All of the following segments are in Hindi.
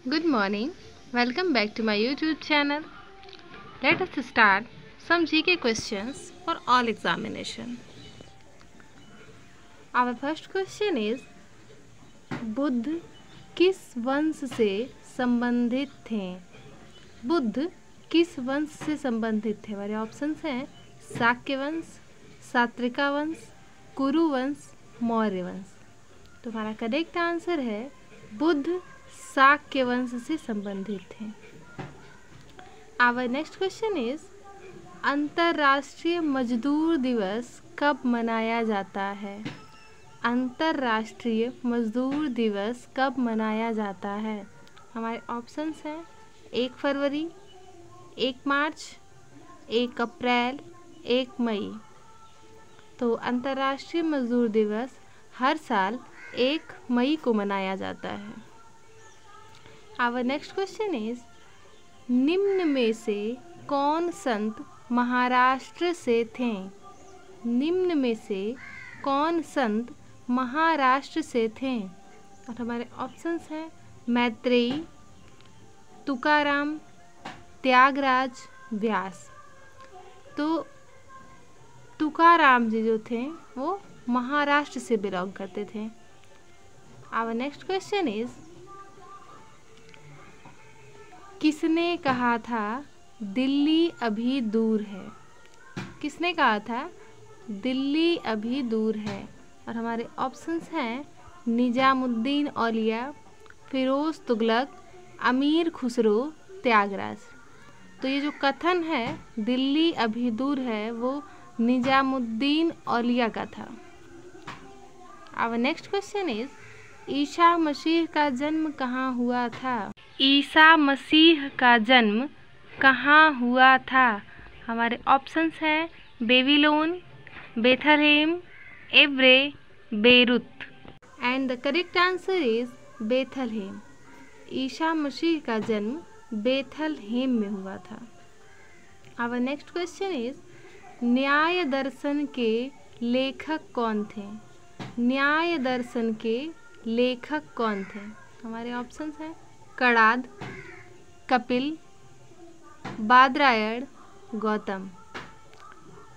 Good morning. Welcome back to my YouTube channel. Let us start some GK questions for all examination. Our first question is Buddha किस वंश से संबंधित थे? बुद्ध किस वंश से संबंधित थे? हमारे ऑप्शंस हैं शाक्य वंश, सात्रिका वंश, कुरु वंश, मौर्य वंश। तो हमारा करेक्ट आंसर है बुद्ध शाक्य वंश से संबंधित थे। आवर नेक्स्ट क्वेश्चन इज अंतर्राष्ट्रीय मजदूर दिवस कब मनाया जाता है? अंतर्राष्ट्रीय मजदूर दिवस कब मनाया जाता है? हमारे ऑप्शंस हैं 1 फरवरी, 1 मार्च, 1 अप्रैल, 1 मई। तो अंतर्राष्ट्रीय मजदूर दिवस हर साल 1 मई को मनाया जाता है। Our next question is निम्न में से कौन संत महाराष्ट्र से थे? निम्न में से कौन संत महाराष्ट्र से थे? और हमारे ऑप्शंस हैं मैत्रेयी, तुकाराम, त्यागराज, व्यास। तो तुकाराम जी जो थे वो महाराष्ट्र से बिलोंग करते थे। Our next question is किसने कहा था दिल्ली अभी दूर है? किसने कहा था दिल्ली अभी दूर है? और हमारे ऑप्शंस हैं निजामुद्दीन औलिया, फिरोज तुगलक, अमीर खुसरो, त्यागराज। तो ये जो कथन है दिल्ली अभी दूर है वो निजामुद्दीन औलिया का था। आवर नेक्स्ट क्वेश्चन इज ईसा मसीह का जन्म कहाँ हुआ था? ईसा मसीह का जन्म कहाँ हुआ था? हमारे ऑप्शंस हैं बेबीलोन, बेथलहेम, एव्रे, Beirut. And the correct answer is Bethlehem. Isa Masih का जन्म बेथलहेम में हुआ था। आवर नेक्स्ट क्वेश्चन इज न्याय दर्शन के लेखक कौन थे? न्याय दर्शन के लेखक कौन थे? हमारे ऑप्शंस हैं कणाद, कपिल, बादरायण, गौतम।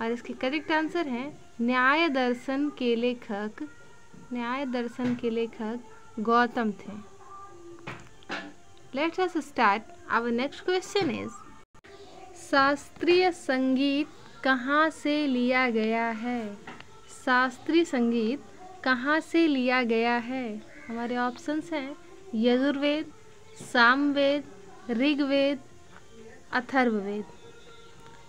और इसके करेक्ट आंसर है न्याय दर्शन के लेखक गौतम थे। Let's us start. Our next question is शास्त्रीय संगीत कहाँ से लिया गया है? शास्त्रीय संगीत कहाँ से लिया गया है? हमारे ऑप्शंस हैं यजुर्वेद, सामवेद, ऋग्वेद, अथर्ववेद।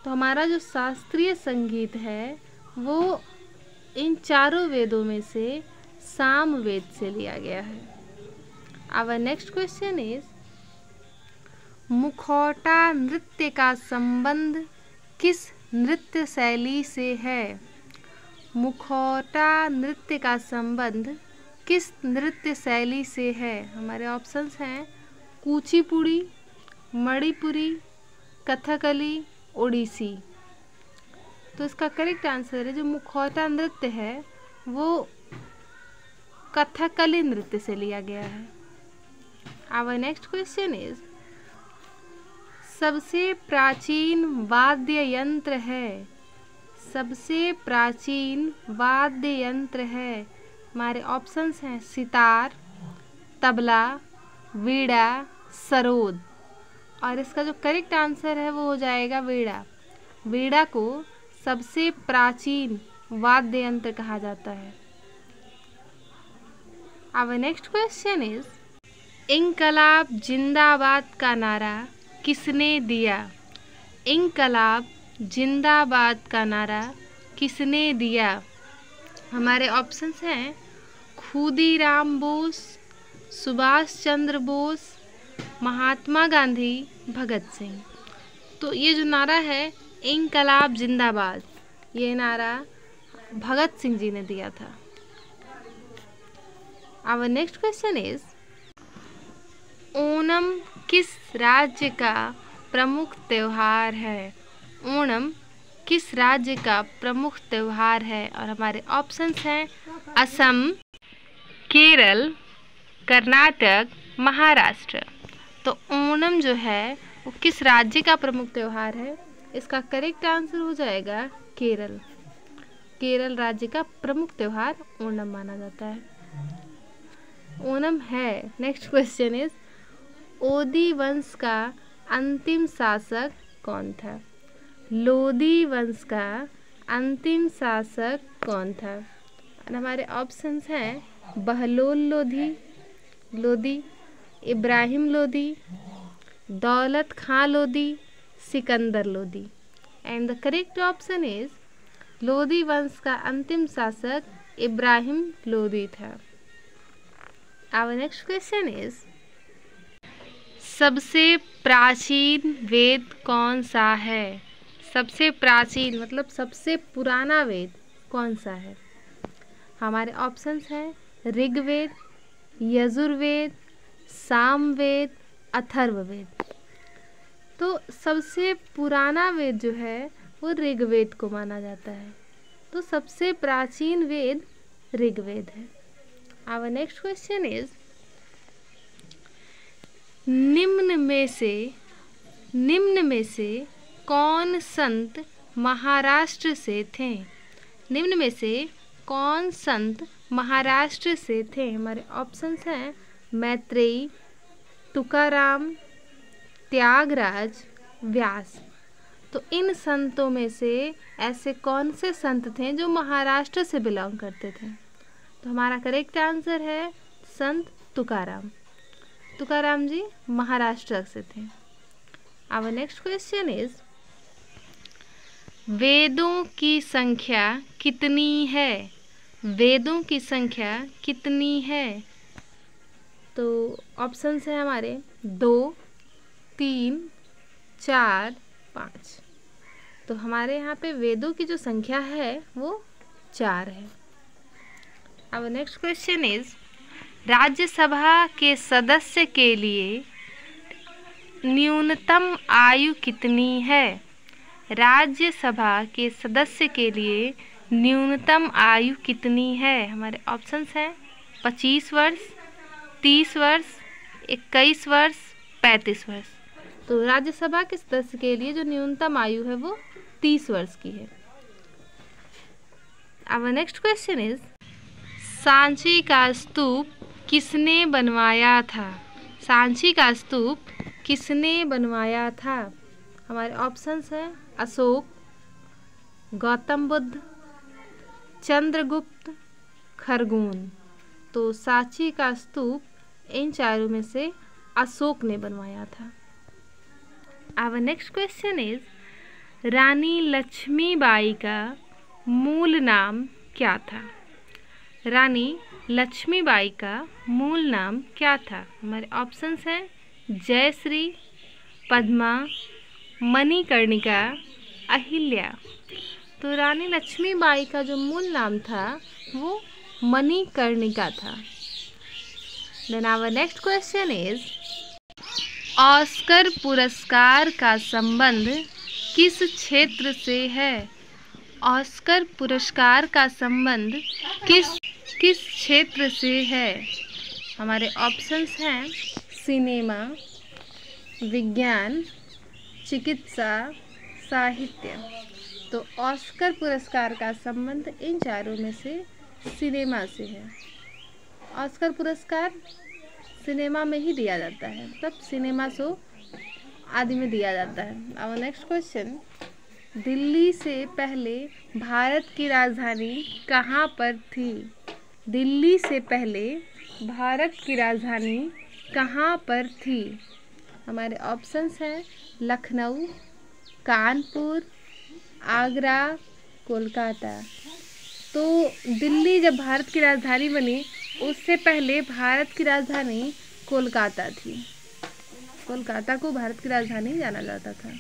तो हमारा जो शास्त्रीय संगीत है वो इन चारों वेदों में से सामवेद से लिया गया है। आवर नेक्स्ट क्वेश्चन इज मुखौटा नृत्य का संबंध किस नृत्य शैली से है? मुखौटा नृत्य का संबंध किस नृत्य शैली से है? हमारे ऑप्शंस हैं कुचिपुड़ी, मणिपुरी, कथकली, ओडिसी। तो इसका करेक्ट आंसर है जो मुखौटा नृत्य है वो कथकली नृत्य से लिया गया है। आवर नेक्स्ट क्वेश्चन इज सबसे प्राचीन वाद्य यंत्र है? सबसे प्राचीन वाद्य यंत्र है। हमारे ऑप्शंस हैं सितार, तबला, वीणा, सरोद। और इसका जो करेक्ट आंसर है वो हो जाएगा वीणा। वीणा को सबसे प्राचीन वाद्य यंत्र कहा जाता है। आवर नेक्स्ट क्वेश्चन इज इंकलाब जिंदाबाद का नारा किसने दिया? इंकलाब जिंदाबाद का नारा किसने दिया? हमारे ऑप्शंस हैं खुदीराम बोस, सुभाष चंद्र बोस, महात्मा गांधी, भगत सिंह। तो ये जो नारा है इंकलाब जिंदाबाद, ये नारा भगत सिंह जी ने दिया था। Our next question is Onam किस राज्य का प्रमुख त्योहार है? ओणम किस राज्य का प्रमुख त्योहार है? और हमारे ऑप्शंस हैं असम, केरल, कर्नाटक, महाराष्ट्र। तो ओणम जो है वो किस राज्य का प्रमुख त्यौहार है? इसका करेक्ट आंसर हो जाएगा केरल। केरल राज्य का प्रमुख त्यौहार ओणम माना जाता है। ओणम है। नेक्स्ट क्वेश्चन इज ओदी वंश का अंतिम शासक कौन था? लोदी वंश का अंतिम शासक कौन था? और हमारे ऑप्शंस हैं Bahlol Lodi, Ibrahim Lodi, Daulat Khan Lodi, Sikandar Lodi. And the correct option is Lodi वंश का अंतिम शासक इब्राहिम लोदी था। आवर नेक्स्ट क्वेश्चन इज सबसे प्राचीन वेद कौन सा है? सबसे प्राचीन मतलब सबसे पुराना वेद कौन सा है? हमारे ऑप्शंस हैं ऋग्वेद, यजुर्वेद, सामवेद, अथर्ववेद। तो सबसे पुराना वेद जो है वो ऋग्वेद को माना जाता है। तो सबसे प्राचीन वेद ऋग्वेद है। आवर नेक्स्ट क्वेश्चन इज निम्न में से कौन संत महाराष्ट्र से थे? निम्न में से कौन संत महाराष्ट्र से थे? हमारे ऑप्शंस हैं मैत्रेयी, तुकाराम, त्यागराज, व्यास। तो इन संतों में से ऐसे कौन से संत थे जो महाराष्ट्र से बिलोंग करते थे? तो हमारा करेक्ट आंसर है संत तुकाराम। तुकाराम जी महाराष्ट्र से थे। आवर नेक्स्ट क्वेश्चन इज वेदों की संख्या कितनी है? वेदों की संख्या कितनी है? तो ऑप्शंस हैं हमारे 2, 3, 4, 5। तो हमारे यहाँ पे वेदों की जो संख्या है वो 4 है। अब नेक्स्ट क्वेश्चन इज राज्यसभा के सदस्य के लिए न्यूनतम आयु कितनी है? राज्यसभा के सदस्य के लिए न्यूनतम आयु कितनी है? हमारे ऑप्शंस हैं 25 वर्ष, 30 वर्ष, 21 वर्ष, 35 वर्ष। तो राज्यसभा के सदस्य के लिए जो न्यूनतम आयु है वो 30 वर्ष की है। Our next question is Sanchi का स्तूप किसने बनवाया था? सांची का स्तूप किसने बनवाया था? हमारे ऑप्शंस हैं अशोक, गौतम बुद्ध, चंद्रगुप्त, खरगोन। तो सांची का स्तूप इन चारों में से अशोक ने बनवाया था। आवर नेक्स्ट क्वेश्चन इज रानी लक्ष्मीबाई का मूल नाम क्या था? रानी लक्ष्मीबाई का मूल नाम क्या था? हमारे ऑप्शंस हैं जयश्री, पद्मा, मणिकर्णिका, अहिल्या। तो रानी लक्ष्मीबाई का जो मूल नाम था वो मणिकर्णिका था। Then our next question is Oscar पुरस्कार का संबंध किस क्षेत्र से है? ऑस्कर पुरस्कार का संबंध किस क्षेत्र से है? हमारे ऑप्शंस हैं सिनेमा, विज्ञान, चिकित्सा, साहित्य। तो ऑस्कर पुरस्कार का संबंध इन चारों में से सिनेमा से है। ऑस्कर पुरस्कार सिनेमा में ही दिया जाता है, तब सिनेमा शो आदि में दिया जाता है। आवर नेक्स्ट क्वेश्चन दिल्ली से पहले भारत की राजधानी कहाँ पर थी? दिल्ली से पहले भारत की राजधानी कहाँ पर थी? हमारे ऑप्शंस हैं लखनऊ, कानपुर, आगरा, कोलकाता। तो दिल्ली जब भारत की राजधानी बनी उससे पहले भारत की राजधानी कोलकाता थी। कोलकाता को भारत की राजधानी जाना जाता था।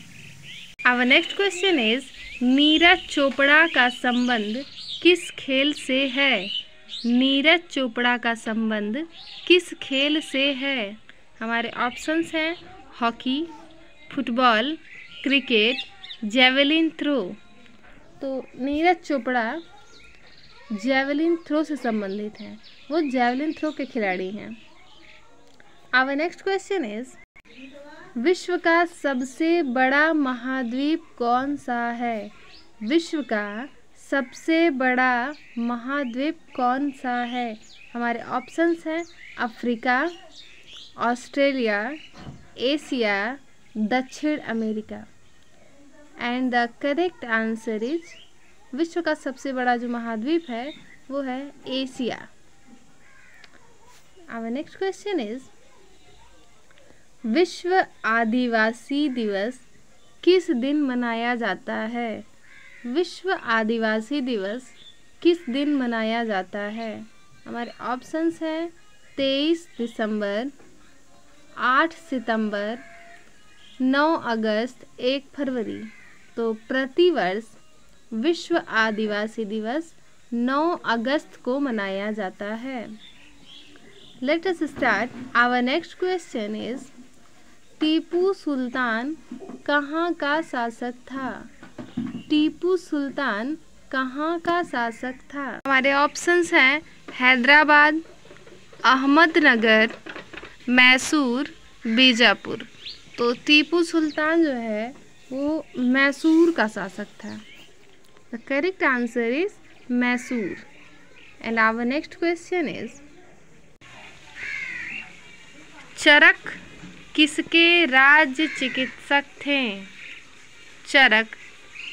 Our next question is Neeraj Chopra का संबंध किस खेल से है? नीरज चोपड़ा का संबंध किस खेल से है? हमारे ऑप्शंस हैं hockey, football, cricket, javelin throw. तो नीरज चोपड़ा जेवलिन थ्रो से संबंधित हैं, वो जेवलिन थ्रो के खिलाड़ी हैं। आवर नेक्स्ट क्वेश्चन इज विश्व का सबसे बड़ा महाद्वीप कौन सा है? विश्व का सबसे बड़ा महाद्वीप कौन सा है? हमारे ऑप्शंस हैं अफ्रीका, ऑस्ट्रेलिया, एशिया, दक्षिण America. And the correct answer is, विश्व का सबसे बड़ा जो महाद्वीप है वो है Asia. Our next question is, विश्व आदिवासी दिवस किस दिन मनाया जाता है? विश्व आदिवासी दिवस किस दिन मनाया जाता है? हमारे ऑप्शंस हैं 23 दिसंबर, 8 सितंबर, 9 अगस्त, 1 फरवरी। तो प्रतिवर्ष विश्व आदिवासी दिवस 9 अगस्त को मनाया जाता है। Let us start. Our next question is, Tipu Sultan कहाँ का शासक था? टीपू सुल्तान कहाँ का शासक था? हमारे ऑप्शंस हैं हैदराबाद, अहमदनगर, मैसूर, बीजापुर। तो टीपू सुल्तान जो है वो मैसूर का शासक था। The correct answer is Mysore. And our next question is, Charak किसके राज्य चिकित्सक थे? चरक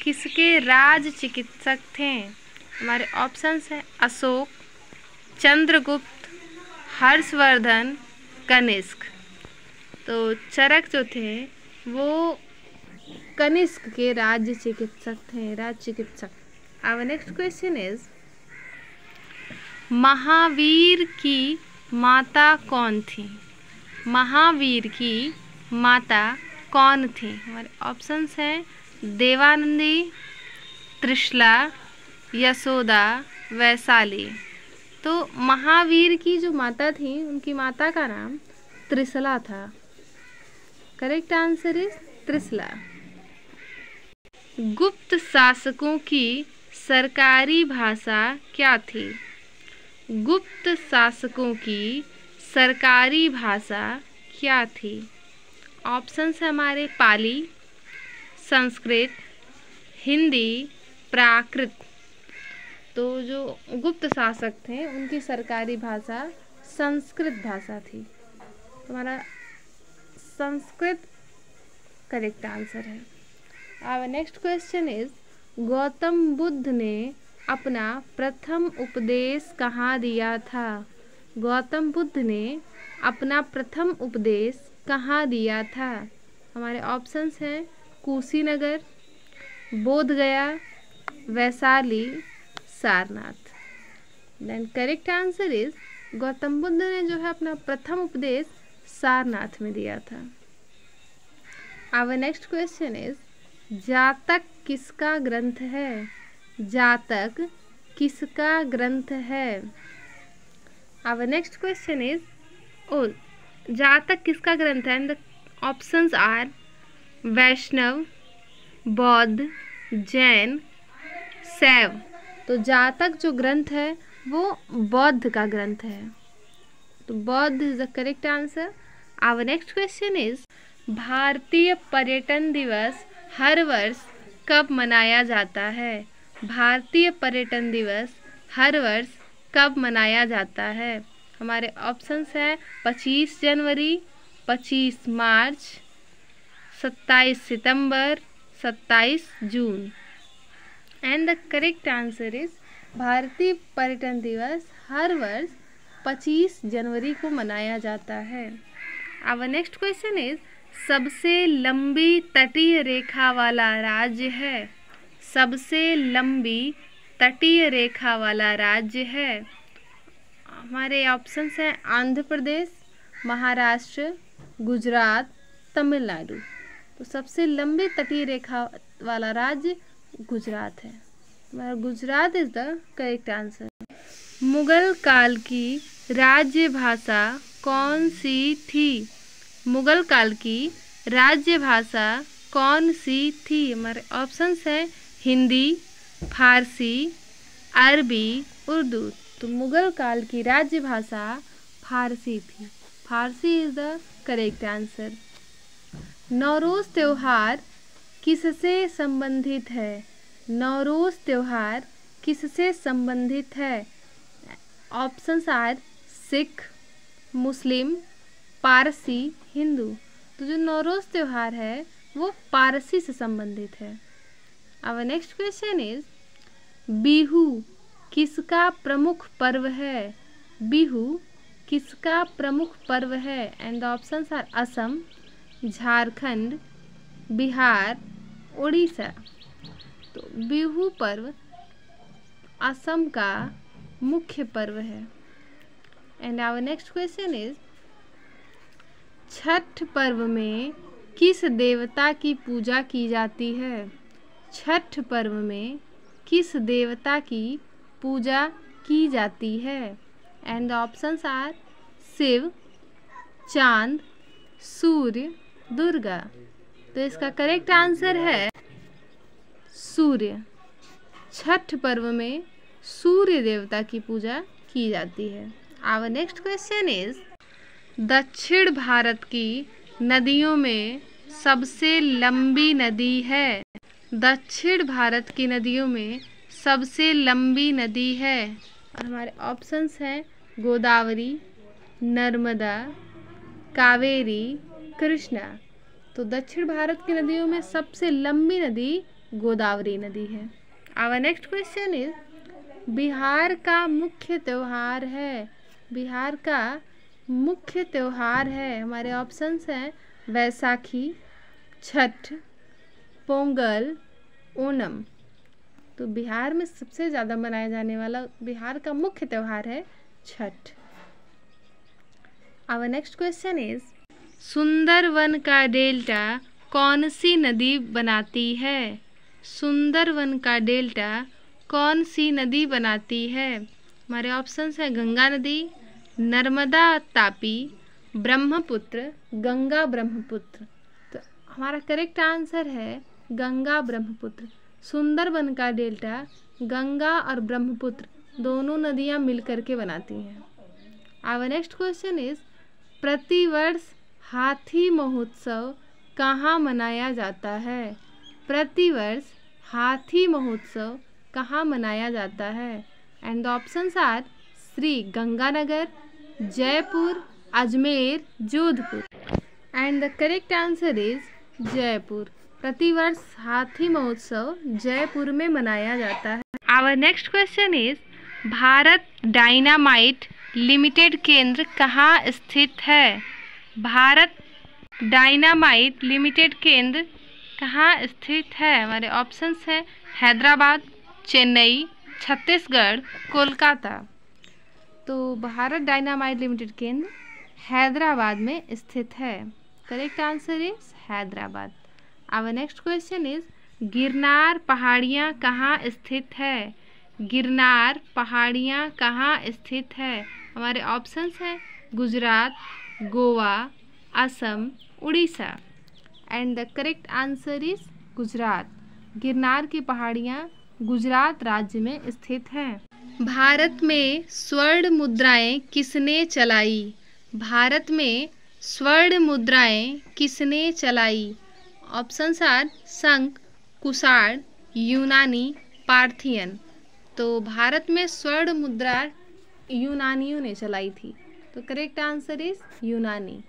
किसके राज्य चिकित्सक थे? हमारे ऑप्शंस हैं अशोक, चंद्रगुप्त, हर्षवर्धन, कनिष्क। तो चरक जो थे वो कनिष्क के राज्य चिकित्सक थे, राज्य चिकित्सक। Our next question is, Mahavir की माता कौन थी? महावीर की माता कौन थी? हमारे ऑप्शंस हैं देवानंदी, त्रिशला, यशोदा, वैशाली। तो महावीर की जो माता थी उनकी माता का नाम त्रिशला था। Correct answer is Trishala. गुप्त शासकों की सरकारी भाषा क्या थी? गुप्त शासकों की सरकारी भाषा क्या थी? ऑप्शंस है हमारे पाली, संस्कृत, हिंदी, प्राकृत। तो जो गुप्त शासक थे उनकी सरकारी भाषा संस्कृत भाषा थी। हमारा संस्कृत करेक्ट आंसर है। Our next question is, Gautam Buddha ने अपना प्रथम उपदेश कहाँ दिया था? गौतम बुद्ध ने अपना प्रथम उपदेश कहाँ दिया था? हमारे ऑप्शंस हैं Kushinagar, Bodhgaya, Vaishali, Sarnath. Then correct answer is, Gautam Buddha ने जो है अपना प्रथम उपदेश सारनाथ में दिया था। आवर नेक्स्ट क्वेश्चन इज, जातक किसका ग्रंथ है? जातक किसका ग्रंथ है? आवर नेक्स्ट क्वेश्चन इज, जातक किसका ग्रंथ है? एंड द ऑप्शंस आर वैष्णव, बौद्ध, जैन, शैव। तो जातक जो ग्रंथ है वो बौद्ध का ग्रंथ है। तो Bauddh is the correct answer. Our next question is, भारतीय पर्यटन दिवस हर वर्ष कब मनाया जाता है? भारतीय पर्यटन दिवस हर वर्ष कब मनाया जाता है? हमारे ऑप्शंस हैं 25 जनवरी, 25 मार्च, 27 सितंबर, 27 जून। And the correct answer is, भारतीय पर्यटन दिवस हर वर्ष 25 जनवरी को मनाया जाता है। आवर नेक्स्ट क्वेश्चन इज, सबसे लंबी तटीय रेखा वाला राज्य है? सबसे लंबी तटीय रेखा वाला राज्य है? हमारे ऑप्शंस हैं आंध्र प्रदेश, महाराष्ट्र, गुजरात, तमिलनाडु। तो सबसे लंबी तटीय रेखा वाला राज्य गुजरात है। Gujarat is the correct answer. Mughal काल की राज्य भाषा कौन सी थी? मुगल काल की राज्य भाषा कौन सी थी? हमारे ऑप्शंस हैं हिंदी, फारसी, अरबी, उर्दू। तो मुगल काल की राज्य भाषा फारसी थी। Farsi is the correct answer. Nauroz त्योहार किससे संबंधित है? नौरोज़ त्योहार किससे संबंधित है? Options are Sikh, Muslim, Parsi, Hindu. तो जो नौरोज़ त्योहार है वो पारसी से संबंधित है। अब नेक्स्ट क्वेश्चन इज बिहू किसका प्रमुख पर्व है? बिहू किसका प्रमुख पर्व है? And the options are Assam, Jharkhand, Bihar, Orissa. तो बिहू पर्व असम का मुख्य पर्व है। And our next question is Chhath पर्व में किस देवता की पूजा की जाती है? छठ पर्व में किस देवता की पूजा की जाती है? And the options are Shiv, चांद, सूर्य, दुर्गा। तो इसका करेक्ट आंसर है सूर्य। छठ पर्व में सूर्य देवता की पूजा की जाती है। आवर नेक्स्ट क्वेश्चन इज दक्षिण भारत की नदियों में सबसे लंबी नदी है? दक्षिण भारत की नदियों में सबसे लंबी नदी है और हमारे ऑप्शंस हैं गोदावरी, नर्मदा, कावेरी, कृष्णा। तो दक्षिण भारत की नदियों में सबसे लंबी नदी गोदावरी नदी है। Our next question is Bihar का मुख्य त्योहार है? बिहार का मुख्य त्योहार है, हमारे ऑप्शंस हैं वैसाखी, छठ, पोंगल, ओणम। तो बिहार में सबसे ज़्यादा मनाया जाने वाला बिहार का मुख्य त्योहार है Chhath. Our next question is Sundarban का डेल्टा कौन सी नदी बनाती है? सुंदरवन का डेल्टा कौन सी नदी बनाती है? हमारे ऑप्शंस हैं गंगा नदी, नर्मदा तापी, ब्रह्मपुत्र, गंगा ब्रह्मपुत्र। तो हमारा करेक्ट आंसर है गंगा ब्रह्मपुत्र। सुंदरवन का डेल्टा गंगा और ब्रह्मपुत्र दोनों नदियां मिलकर के बनाती हैं। आवर नेक्स्ट क्वेश्चन इज प्रतिवर्ष हाथी महोत्सव कहाँ मनाया जाता है? प्रतिवर्ष हाथी महोत्सव कहाँ मनाया जाता है? And the options are Shri Ganganagar, Jaipur, Ajmer, Jodhpur. And the correct answer is Jaipur. प्रतिवर्ष हाथी महोत्सव जयपुर में मनाया जाता है। Our next question is Bharat dynamite limited केंद्र कहाँ स्थित है? भारत डायनामाइट लिमिटेड केंद्र कहाँ स्थित है? हमारे ऑप्शंस हैं हैदराबाद, चेन्नई, छत्तीसगढ़, कोलकाता। तो भारत डायनामाइट लिमिटेड केंद्र हैदराबाद में स्थित है। Correct answer is Hyderabad. Our next question is Girnar पहाड़ियाँ कहाँ स्थित है? गिरनार पहाड़ियाँ कहाँ स्थित है? हमारे ऑप्शंस हैं Gujarat, Goa, Assam, Orissa. And the correct answer is Gujarat. Girnar की पहाड़ियाँ गुजरात राज्य में स्थित हैं। भारत में स्वर्ण मुद्राएं किसने चलाई? भारत में स्वर्ण मुद्राएं किसने चलाई? ऑप्शंस आर संक, कुषाण, यूनानी, पार्थियन। तो भारत में स्वर्ण मुद्रा यूनानियों ने चलाई थी। तो करेक्ट आंसर इज यूनानी।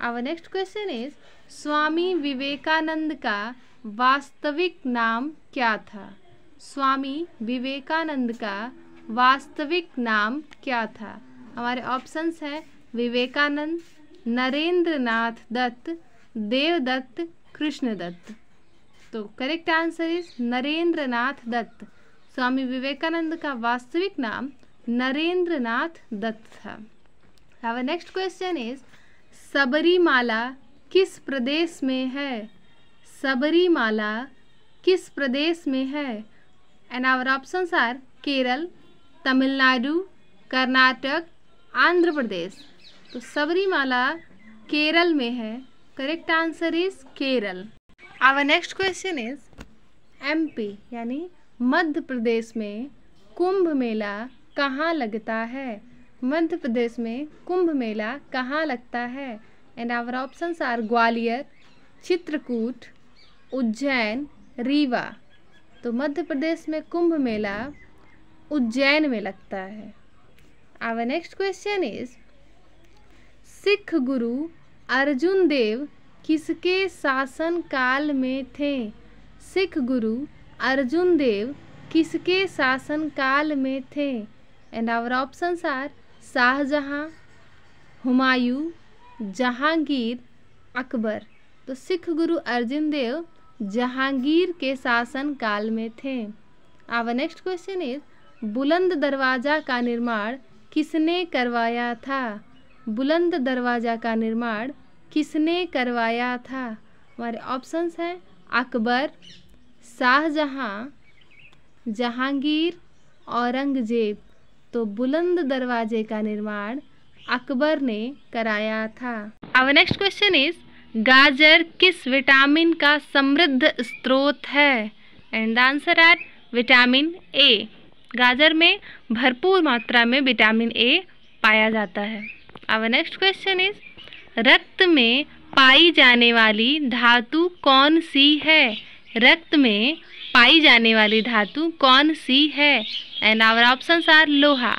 आवर नेक्स्ट क्वेश्चन इज स्वामी विवेकानंद का वास्तविक नाम क्या था? स्वामी विवेकानंद का वास्तविक नाम क्या था? हमारे ऑप्शंस हैं विवेकानंद, नरेंद्रनाथ दत्त, देवदत्त, कृष्णदत्त। तो correct answer is Narendranath Datta. Swami Vivekananda का वास्तविक नाम नरेंद्रनाथ दत्त था। Our next question is Sabarimala किस प्रदेश में है? सबरीमाला किस प्रदेश में है? And our options are Kerala, Tamil Nadu, Karnataka, Andhra Pradesh. तो सबरीमाला केरल में है। Correct answer is Kerala. Our next question is MP यानी मध्य प्रदेश में कुंभ मेला कहाँ लगता है? मध्य प्रदेश में कुंभ मेला कहाँ लगता है? And our options are Gwalior, Chitrakoot, Ujjain, Rewa. तो मध्य प्रदेश में कुंभ मेला उज्जैन में लगता है। Our next question is Sikh Guru Arjun देव किसके शासन काल में थे? सिख गुरु अर्जुन देव किसके शासन काल में थे? And our options are Shahjahan, Humayun, Jahangir, Akbar. तो सिख गुरु अर्जुन देव जहांगीर के शासन काल में थे। आवर नेक्स्ट क्वेश्चन इज बुलंद दरवाजा का निर्माण किसने करवाया था? बुलंद दरवाजा का निर्माण किसने करवाया था? हमारे ऑप्शंस हैं अकबर, शाहजहां, जहांगीर, औरंगजेब। तो बुलंद दरवाजे का निर्माण अकबर ने कराया था। आवर नेक्स्ट क्वेश्चन इज गाजर किस विटामिन का समृद्ध स्रोत है? And the answer are vitamin A. गाजर में भरपूर मात्रा में विटामिन ए पाया जाता है। आवर नेक्स्ट क्वेश्चन इज रक्त में पाई जाने वाली धातु कौन सी है? रक्त में पाई जाने वाली धातु कौन सी है? एंड आवर ऑप्शंस आर लोहा।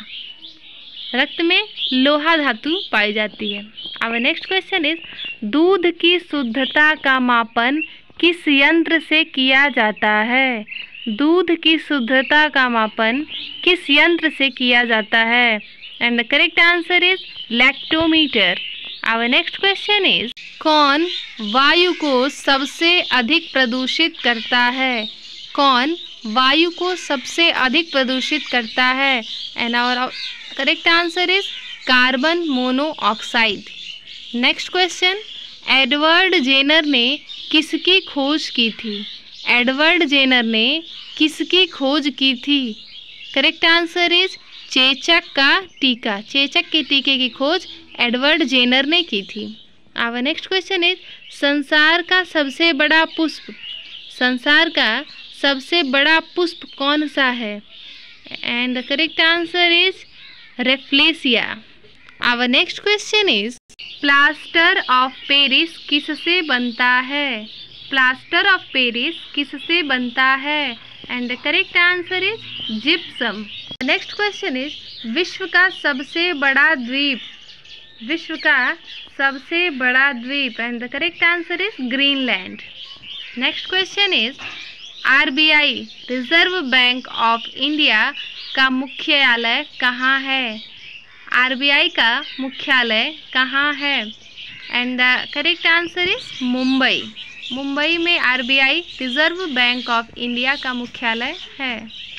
रक्त में लोहा धातु पाई जाती है। आवर नेक्स्ट क्वेश्चन इज दूध की शुद्धता का मापन किस यंत्र से किया जाता है? दूध की शुद्धता का मापन किस यंत्र से किया जाता है? And the correct answer is lactometer. Our next question is कौन वायु को सबसे अधिक प्रदूषित करता है? कौन वायु को सबसे अधिक प्रदूषित करता है? And our correct answer is carbon monoxide. Next question Edward Jenner ने किसकी खोज की थी? एडवर्ड जेनर ने किसकी खोज की थी? करेक्ट आंसर इज चेचक का टीका। चेचक के टीके की खोज एडवर्ड जेनर ने की थी। आवर नेक्स्ट क्वेश्चन इज संसार का सबसे बड़ा पुष्प, संसार का सबसे बड़ा पुष्प कौन सा है? And the correct answer is rafflesia. Our next question is plaster of Paris किससे बनता है? प्लास्टर ऑफ पेरिस किससे बनता है? And the correct answer is gypsum. Next question is विश्व का सबसे बड़ा द्वीप, विश्व का सबसे बड़ा द्वीप। And the correct answer is Greenland. Next question is RBI reserve bank of India का मुख्यालय कहाँ है? आरबीआई का मुख्यालय कहाँ है? And the correct answer is Mumbai. Mumbai में RBI reserve bank of India का मुख्यालय है।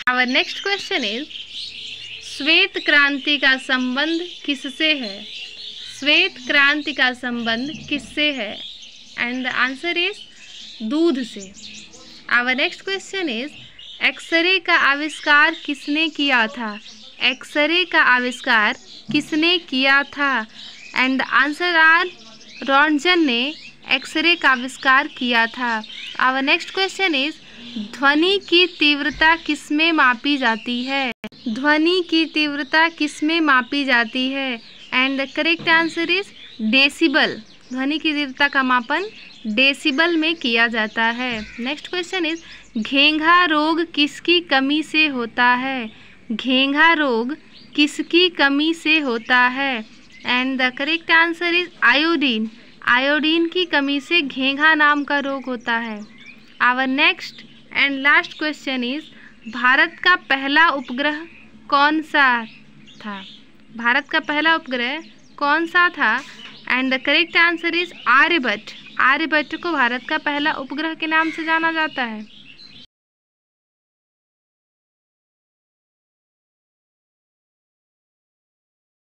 आवर नेक्स्ट क्वेश्चन इज श्वेत क्रांति का संबंध किससे है? श्वेत क्रांति का संबंध किससे है? एंड द आंसर इज दूध से। Our next question is X-ray का आविष्कार किसने किया था? एक्सरे का आविष्कार किसने किया था? And the answer are Roentgen ने एक्सरे का आविष्कार किया था। आवर नेक्स्ट क्वेश्चन इज ध्वनि की तीव्रता किसमें मापी जाती है? ध्वनि की तीव्रता किसमें मापी जाती है? And the correct answer is decibel. ध्वनि की तीव्रता का मापन डेसिबल में किया जाता है। नेक्स्ट क्वेश्चन इज घेंघा रोग किसकी कमी से होता है? घेंघा रोग किसकी कमी से होता है? And the correct answer is iodine. Iodine की कमी से घेंघा नाम का रोग होता है। Our next and last question is Bharat का पहला उपग्रह कौन सा था? भारत का पहला उपग्रह कौन सा था? And the correct answer is Aryabhata. Aryabhata को भारत का पहला उपग्रह के नाम से जाना जाता है।